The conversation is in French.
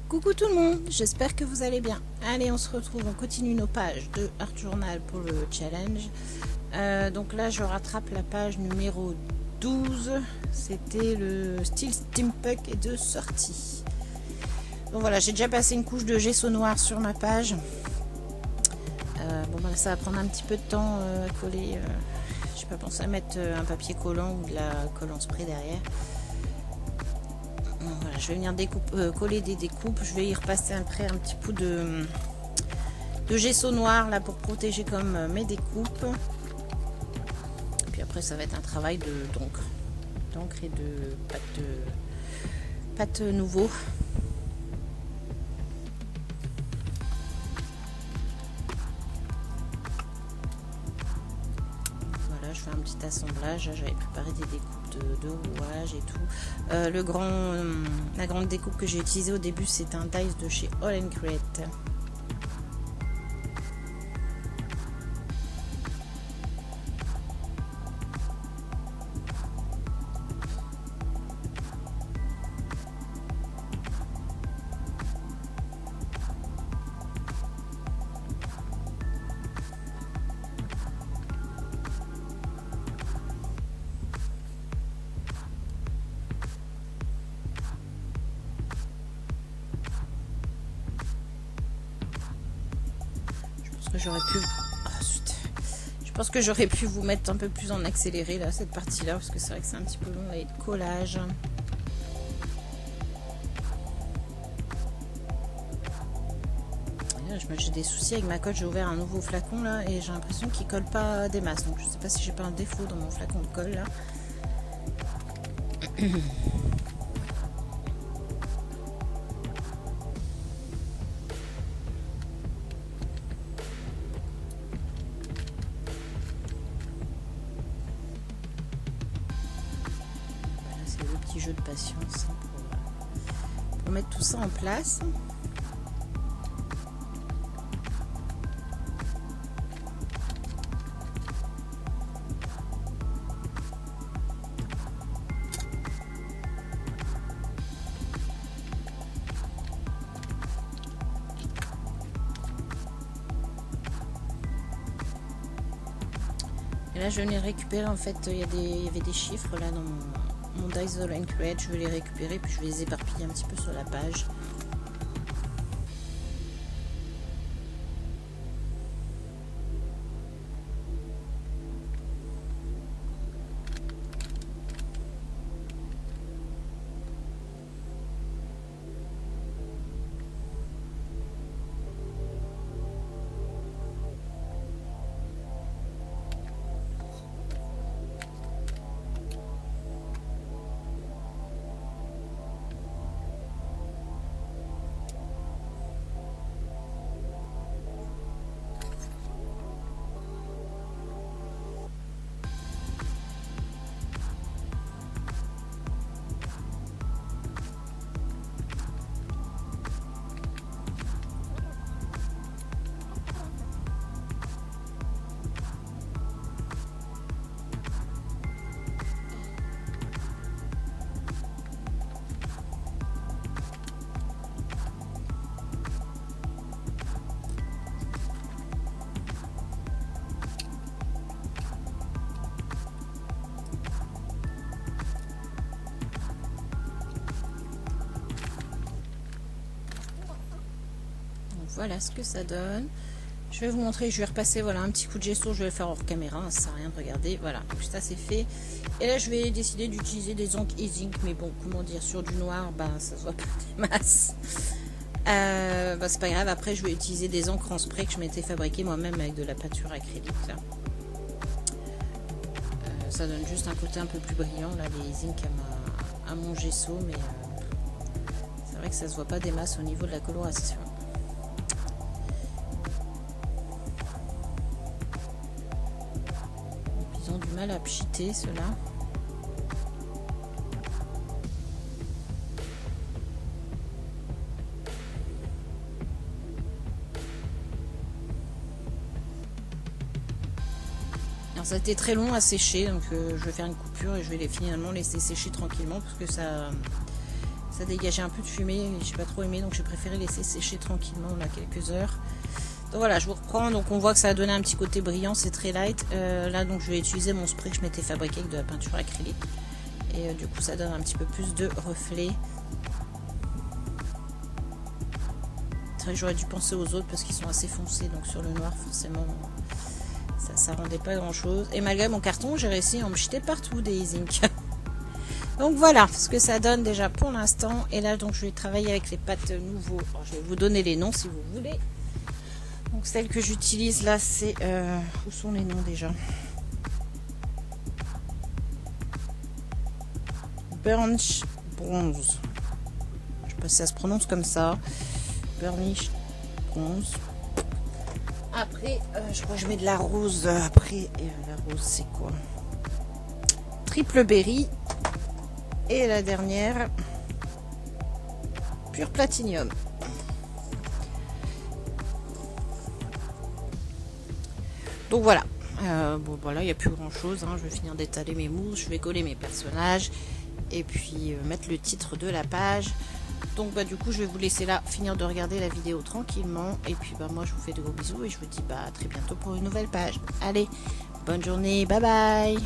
Coucou tout le monde, j'espère que vous allez bien. Allez, on se retrouve, on continue nos pages de Art Journal pour le challenge. Donc là, je rattrape la page numéro 12. C'était le style steampunk et de sortie. Donc voilà, j'ai déjà passé une couche de gesso noir sur ma page. Bon, bah, ça va prendre un petit peu de temps à coller. Je n'ai pas pensé à mettre un papier collant ou de la colle en spray derrière. Voilà, je vais venir coller des découpes. Je vais y repasser après un petit coup de gesso noir là pour protéger comme mes découpes. Et puis après ça va être un travail d'encre et de pâte nouveau. Voilà, je fais un petit assemblage. J'avais préparé des découpes de rouage et tout. La grande découpe que j'ai utilisée au début, c'est un dice de chez All & Create. Je pense que j'aurais pu vous mettre un peu plus en accéléré là, cette partie là, parce que c'est vrai que c'est un petit peu long avec le collage. J'ai des soucis avec ma colle, j'ai ouvert un nouveau flacon là et j'ai l'impression qu'il colle pas des masses, donc je sais pas si j'ai pas un défaut dans mon flacon de colle là. Jeu de patience pour mettre tout ça en place. Et là je venais récupérer, en fait il y avait des chiffres là dans mon dice de All & Create, je vais les récupérer puis je vais les éparpiller un petit peu sur la page. Voilà ce que ça donne. Je vais vous montrer, je vais repasser voilà un petit coup de gesso, je vais le faire hors caméra, ça sert à rien de regarder. Voilà, donc ça c'est fait. Et là je vais décider d'utiliser des encres e-zinc, mais bon, comment dire, sur du noir, bah ça se voit pas des masses. Bah, c'est pas grave, après je vais utiliser des encres en spray que je m'étais fabriqué moi-même avec de la peinture acrylique là. Ça donne juste un côté un peu plus brillant là, les e-zinc à mon gesso, mais c'est vrai que ça se voit pas des masses au niveau de la coloration. Ils ont du mal à pchiter ceux-là. Alors ça a été très long à sécher, donc je vais faire une coupure et je vais finalement laisser sécher tranquillement parce que ça Ça dégageait un peu de fumée et j'ai pas trop aimé, donc j'ai préféré laisser sécher tranquillement là quelques heures. Donc voilà, je vous reprends. Donc on voit que ça a donné un petit côté brillant, c'est très light. Là donc je vais utiliser mon spray que je m'étais fabriqué avec de la peinture acrylique. Et du coup ça donne un petit peu plus de reflets. C'est vrai que j'aurais dû penser aux autres parce qu'ils sont assez foncés, donc sur le noir forcément ça rendait pas grand chose. Et malgré mon carton, j'ai réussi à en me jeter partout des zinc. Donc voilà ce que ça donne déjà pour l'instant. Et là donc je vais travailler avec les pâtes nouveaux. Alors, je vais vous donner les noms si vous voulez. Donc celles que j'utilise là c'est... où sont les noms déjà? Burnish Bronze. Je sais pas si ça se prononce comme ça. Burnish Bronze. Après, je crois que je mets de la rose. Après, la rose c'est quoi? Triple Berry. Et la dernière, Pure Platinium. Donc voilà. Bon voilà, il n'y a plus grand chose. Hein. Je vais finir d'étaler mes mousses. Je vais coller mes personnages. Et puis mettre le titre de la page. Donc bah du coup je vais vous laisser là finir de regarder la vidéo tranquillement. Et puis bah moi je vous fais de gros bisous. Et je vous dis bah à très bientôt pour une nouvelle page. Allez, bonne journée, bye bye.